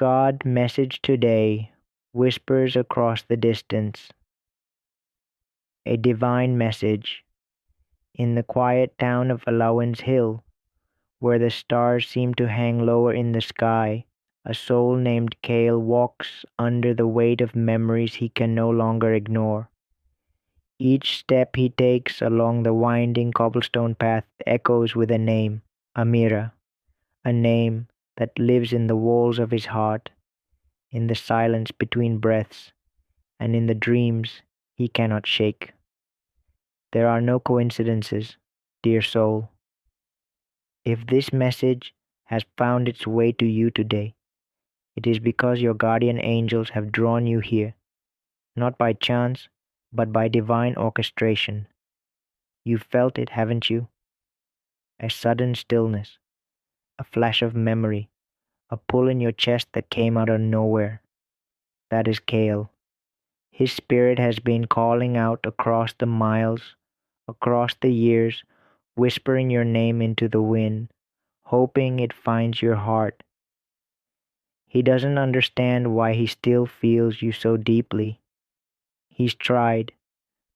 God message today whispers across the distance, a divine message in the quiet town of Allowance Hill, where the stars seem to hang lower in the sky. A soul named Kale walks under the weight of memories he can no longer ignore. Each step he takes along the winding cobblestone path echoes with a name, Amira, a name that lives in the walls of his heart, in the silence between breaths, and in the dreams he cannot shake. There are no coincidences, dear soul. If this message has found its way to you today, it is because your guardian angels have drawn you here, not by chance, but by divine orchestration. You felt it, haven't you? A sudden stillness, a flash of memory, a pull in your chest that came out of nowhere. That is Kale. His spirit has been calling out across the miles, across the years, whispering your name into the wind, hoping it finds your heart. He doesn't understand why he still feels you so deeply. He's tried,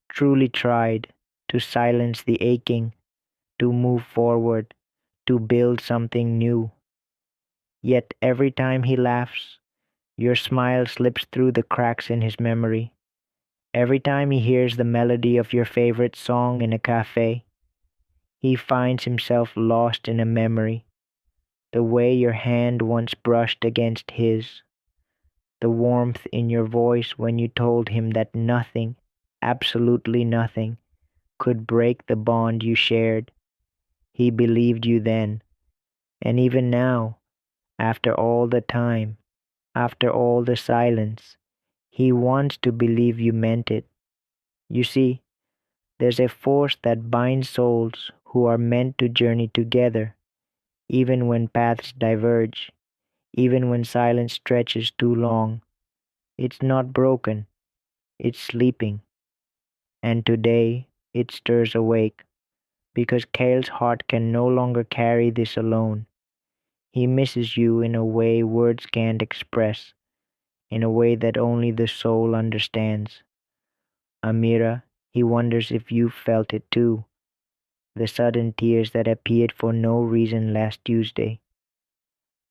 truly tried, to silence the aching, to move forward, to build something new. Yet every time he laughs, your smile slips through the cracks in his memory. Every time he hears the melody of your favorite song in a cafe, he finds himself lost in a memory. The way your hand once brushed against his, the warmth in your voice when you told him that nothing, absolutely nothing, could break the bond you shared. He believed you then, and even now, after all the time, after all the silence, he wants to believe you meant it. You see, there's a force that binds souls who are meant to journey together, even when paths diverge, even when silence stretches too long. It's not broken, it's sleeping. And today it stirs awake, because Kale's heart can no longer carry this alone. He misses you in a way words can't express, in a way that only the soul understands. Amira, he wonders if you felt it too, the sudden tears that appeared for no reason last Tuesday,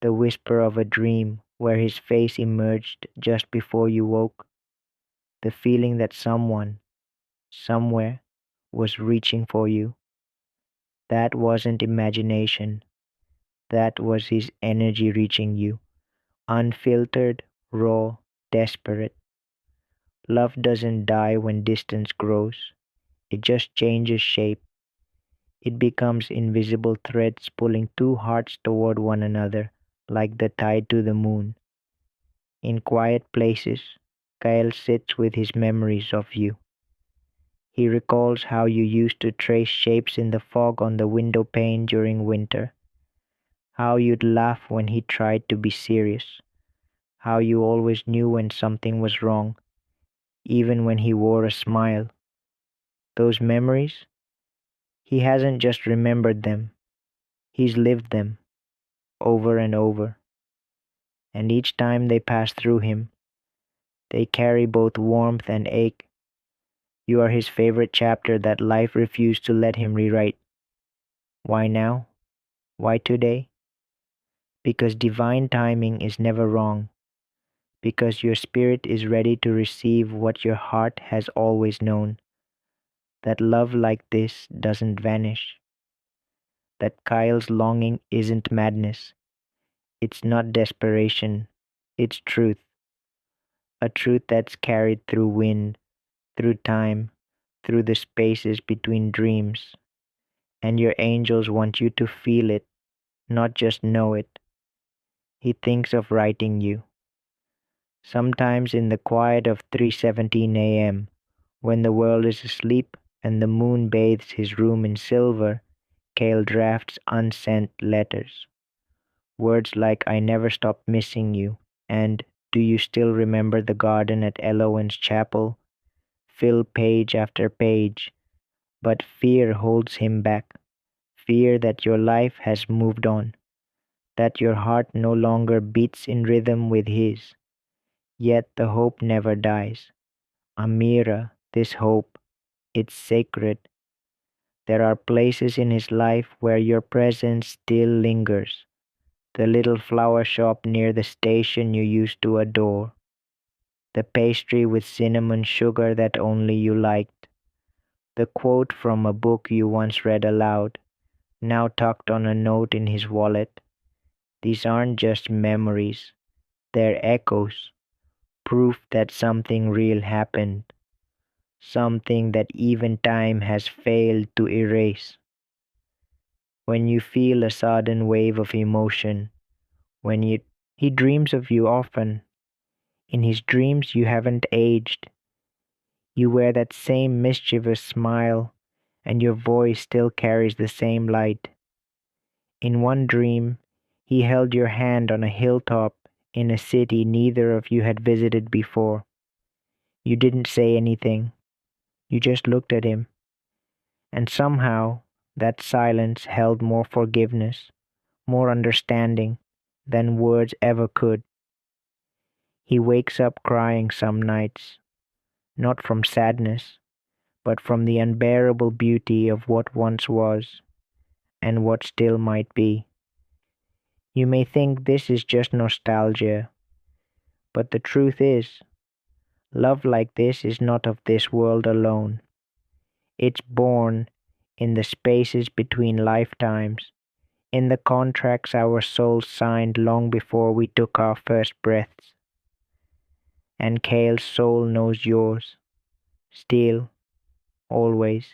the whisper of a dream where his face emerged just before you woke, the feeling that someone, somewhere, was reaching for you. That wasn't imagination, that was his energy reaching you, unfiltered, raw, desperate. Love doesn't die when distance grows, it just changes shape. It becomes invisible threads pulling two hearts toward one another, like the tide to the moon. In quiet places, Kyle sits with his memories of you. He recalls how you used to trace shapes in the fog on the window pane during winter, how you'd laugh when he tried to be serious, how you always knew when something was wrong, even when he wore a smile. Those memories, he hasn't just remembered them, he's lived them over and over. And each time they pass through him, they carry both warmth and ache. You are his favorite chapter that life refused to let him rewrite. Why now? Why today? Because divine timing is never wrong. Because your spirit is ready to receive what your heart has always known. That love like this doesn't vanish. That Kyle's longing isn't madness. It's not desperation. It's truth. A truth that's carried through wind, through time, through the spaces between dreams. And your angels want you to feel it, not just know it. He thinks of writing you. Sometimes in the quiet of 3:17 a.m., when the world is asleep and the moon bathes his room in silver, Kale drafts unsent letters. Words like I never stopped missing you and do you still remember the garden at Elowen's chapel fill page after page, but fear holds him back. Fear that your life has moved on, that your heart no longer beats in rhythm with his, yet the hope never dies. Amira, this hope, it's sacred. There are places in his life where your presence still lingers. The little flower shop near the station you used to adore. The pastry with cinnamon sugar that only you liked. The quote from a book you once read aloud, now tucked on a note in his wallet. These aren't just memories, they're echoes, proof that something real happened, something that even time has failed to erase. When you feel a sudden wave of emotion, when you he dreams of you often. In his dreams you haven't aged. You wear that same mischievous smile, and your voice still carries the same light. In one dream, he held your hand on a hilltop in a city neither of you had visited before. You didn't say anything, you just looked at him, and somehow that silence held more forgiveness, more understanding than words ever could. He wakes up crying some nights, not from sadness, but from the unbearable beauty of what once was and what still might be. You may think this is just nostalgia, but the truth is, love like this is not of this world alone. It's born in the spaces between lifetimes, in the contracts our souls signed long before we took our first breaths. And Kale's soul knows yours, still, always.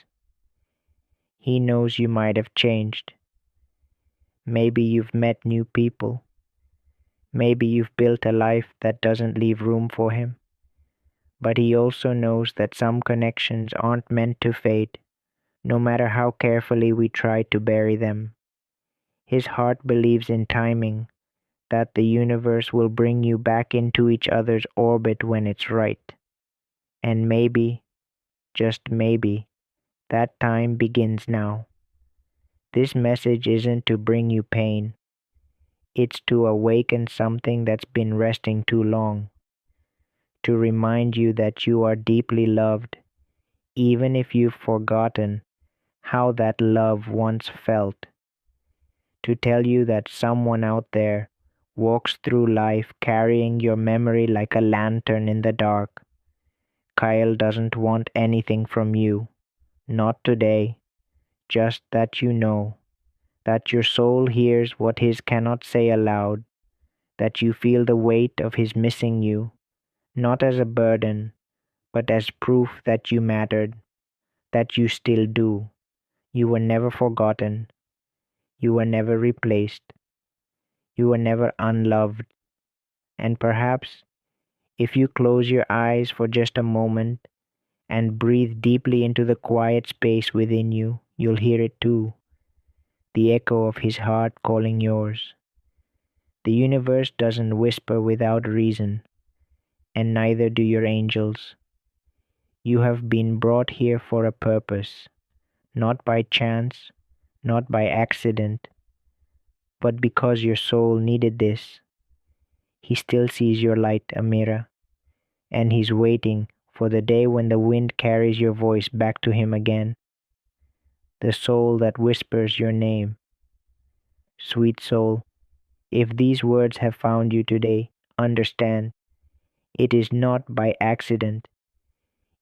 He knows you might have changed. Maybe you've met new people. Maybe you've built a life that doesn't leave room for him. But he also knows that some connections aren't meant to fade, no matter how carefully we try to bury them. His heart believes in timing, that the universe will bring you back into each other's orbit when it's right. And maybe, just maybe, that time begins now. This message isn't to bring you pain, it's to awaken something that's been resting too long, to remind you that you are deeply loved, even if you've forgotten how that love once felt, to tell you that someone out there walks through life carrying your memory like a lantern in the dark. Kyle doesn't want anything from you, not today, just that you know, that your soul hears what his cannot say aloud, that you feel the weight of his missing you, not as a burden, but as proof that you mattered, that you still do. You were never forgotten. You were never replaced. You were never unloved. And perhaps, if you close your eyes for just a moment and breathe deeply into the quiet space within you, you'll hear it too, the echo of his heart calling yours. The universe doesn't whisper without reason, and neither do your angels. You have been brought here for a purpose, not by chance, not by accident, but because your soul needed this. He still sees your light, Amira, and he's waiting for the day when the wind carries your voice back to him again. The soul that whispers your name. Sweet soul, if these words have found you today, understand, it is not by accident.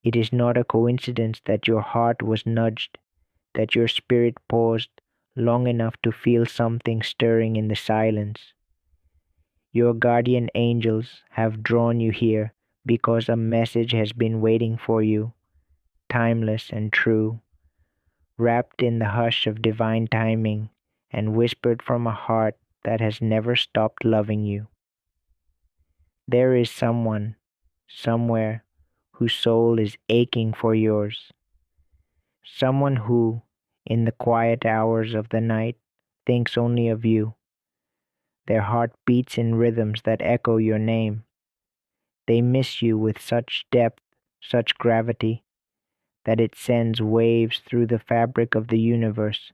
It is not a coincidence that your heart was nudged, that your spirit paused long enough to feel something stirring in the silence. Your guardian angels have drawn you here because a message has been waiting for you, timeless and true, wrapped in the hush of divine timing and whispered from a heart that has never stopped loving you. There is someone, somewhere, whose soul is aching for yours. Someone who, in the quiet hours of the night, thinks only of you. Their heart beats in rhythms that echo your name. They miss you with such depth, such gravity, that it sends waves through the fabric of the universe,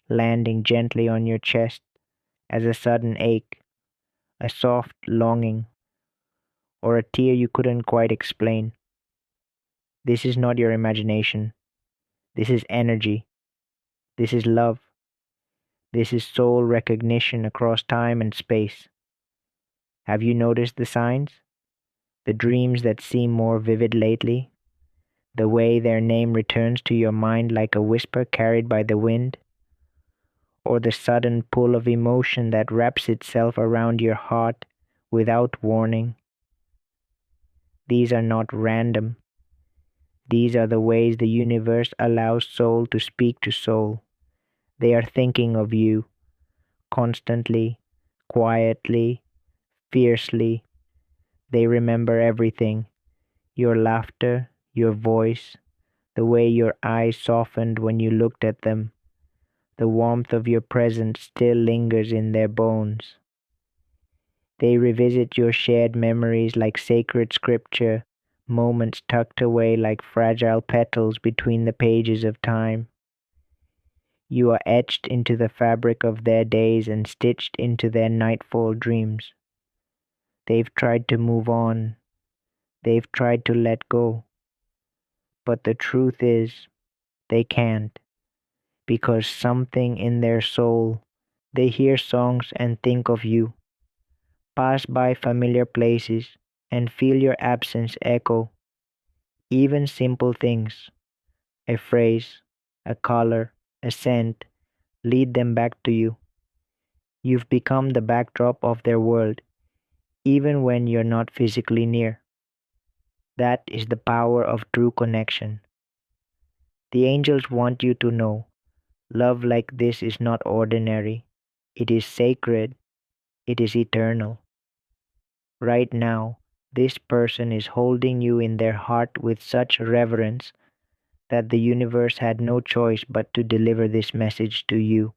landing gently on your chest as a sudden ache, a soft longing, or a tear you couldn't quite explain. This is not your imagination. This is energy. This is love. This is soul recognition across time and space. Have you noticed the signs? The dreams that seem more vivid lately? The way their name returns to your mind like a whisper carried by the wind? Or the sudden pull of emotion that wraps itself around your heart without warning? These are not random. These are the ways the universe allows soul to speak to soul. They are thinking of you constantly, quietly, fiercely. They remember everything: your laughter, your voice, the way your eyes softened when you looked at them. The warmth of your presence still lingers in their bones. They revisit your shared memories like sacred scripture, moments tucked away like fragile petals between the pages of time. You are etched into the fabric of their days and stitched into their nightfall dreams. They've tried to move on. They've tried to let go. But the truth is, they can't, because something in their soul, they hear songs and think of you, pass by familiar places and feel your absence echo. Even simple things, a phrase, a color, a scent, lead them back to you. You've become the backdrop of their world, even when you're not physically near. That is the power of true connection. The angels want you to know love like this is not ordinary. It is sacred. It is eternal. Right now, this person is holding you in their heart with such reverence that the universe had no choice but to deliver this message to you.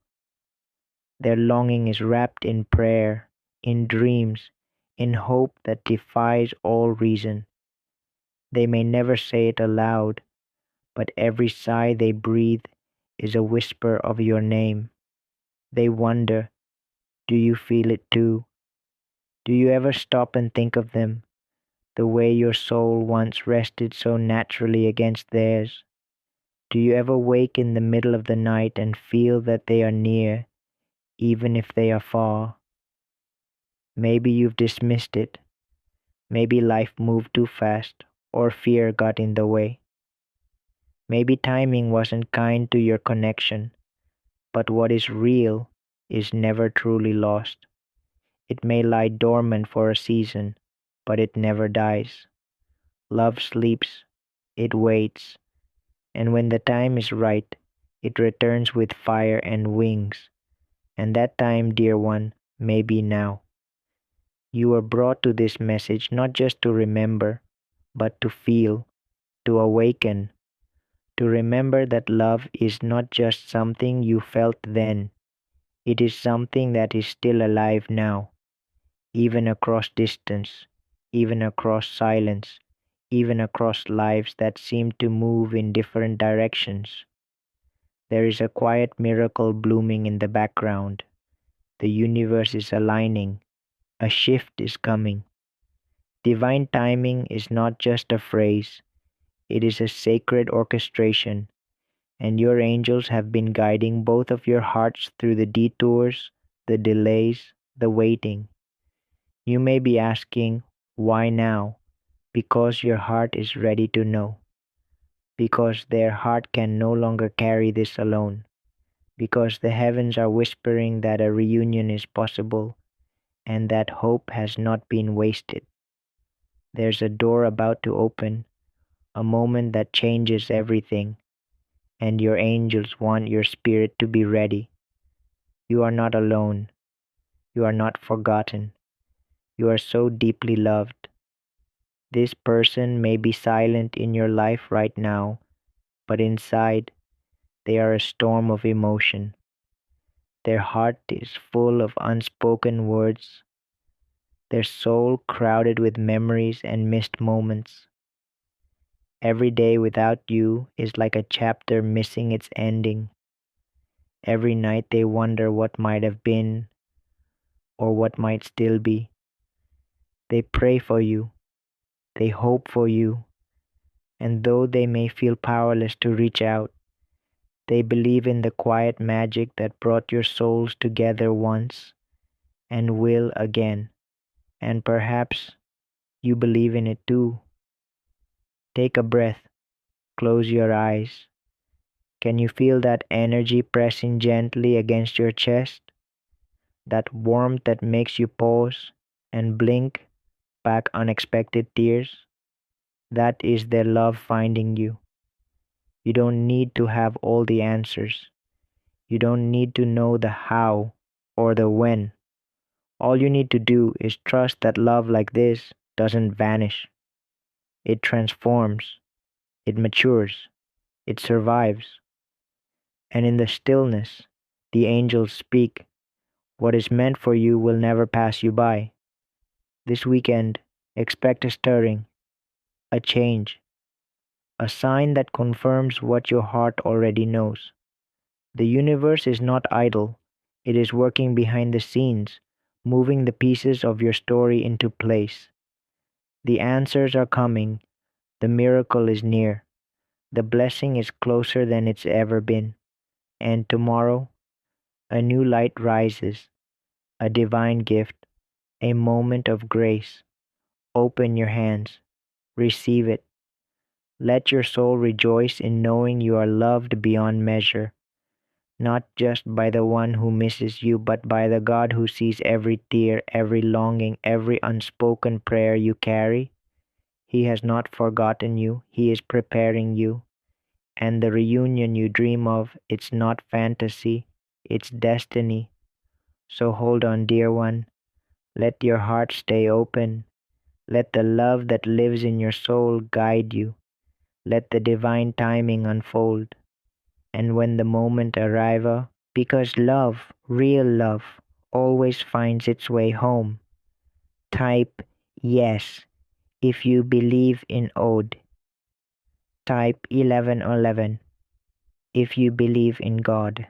Their longing is wrapped in prayer, in dreams, in hope that defies all reason. They may never say it aloud, but every sigh they breathe is a whisper of your name. They wonder, do you feel it too? Do you ever stop and think of them, the way your soul once rested so naturally against theirs? Do you ever wake in the middle of the night and feel that they are near, even if they are far? Maybe you've dismissed it. Maybe life moved too fast, or fear got in the way. Maybe timing wasn't kind to your connection, but what is real is never truly lost. It may lie dormant for a season, but it never dies. Love sleeps, it waits, and when the time is right, it returns with fire and wings. And that time, dear one, may be now. You were brought to this message not just to remember, but to feel, to awaken, to remember that love is not just something you felt then, it is something that is still alive now, even across distance, even across silence, even across lives that seem to move in different directions. There is a quiet miracle blooming in the background. The universe is aligning. A shift is coming. Divine timing is not just a phrase, it is a sacred orchestration, and your angels have been guiding both of your hearts through the detours, the delays, the waiting. You may be asking, why now? Because your heart is ready to know. Because their heart can no longer carry this alone. Because the heavens are whispering that a reunion is possible and that hope has not been wasted. There's a door about to open, a moment that changes everything, and your angels want your spirit to be ready. You are not alone. You are not forgotten. You are so deeply loved. This person may be silent in your life right now, but inside, they are a storm of emotion. Their heart is full of unspoken words, their soul crowded with memories and missed moments. Every day without you is like a chapter missing its ending. Every night they wonder what might have been, or what might still be. They pray for you, they hope for you, and though they may feel powerless to reach out, they believe in the quiet magic that brought your souls together once and will again. And perhaps you believe in it too. Take a breath, close your eyes. Can you feel that energy pressing gently against your chest? That warmth that makes you pause and blink back unexpected tears? That is their love finding you. You don't need to have all the answers. You don't need to know the how or the when. All you need to do is trust that love like this doesn't vanish. It transforms, it matures, it survives. And in the stillness, the angels speak. What is meant for you will never pass you by. This weekend, expect a stirring, a change, a sign that confirms what your heart already knows. The universe is not idle, it is working behind the scenes, moving the pieces of your story into place. The answers are coming, the miracle is near, the blessing is closer than it's ever been. And tomorrow, a new light rises, a divine gift, a moment of grace. Open your hands, receive it. Let your soul rejoice in knowing you are loved beyond measure, not just by the one who misses you, but by the God who sees every tear, every longing, every unspoken prayer you carry. He has not forgotten you, He is preparing you. And the reunion you dream of, it's not fantasy, it's destiny. So hold on, dear one. Let your heart stay open. Let the love that lives in your soul guide you. Let the divine timing unfold. And when the moment arrives, because love, real love, always finds its way home, type yes if you believe in Ode. Type 1111 if you believe in God.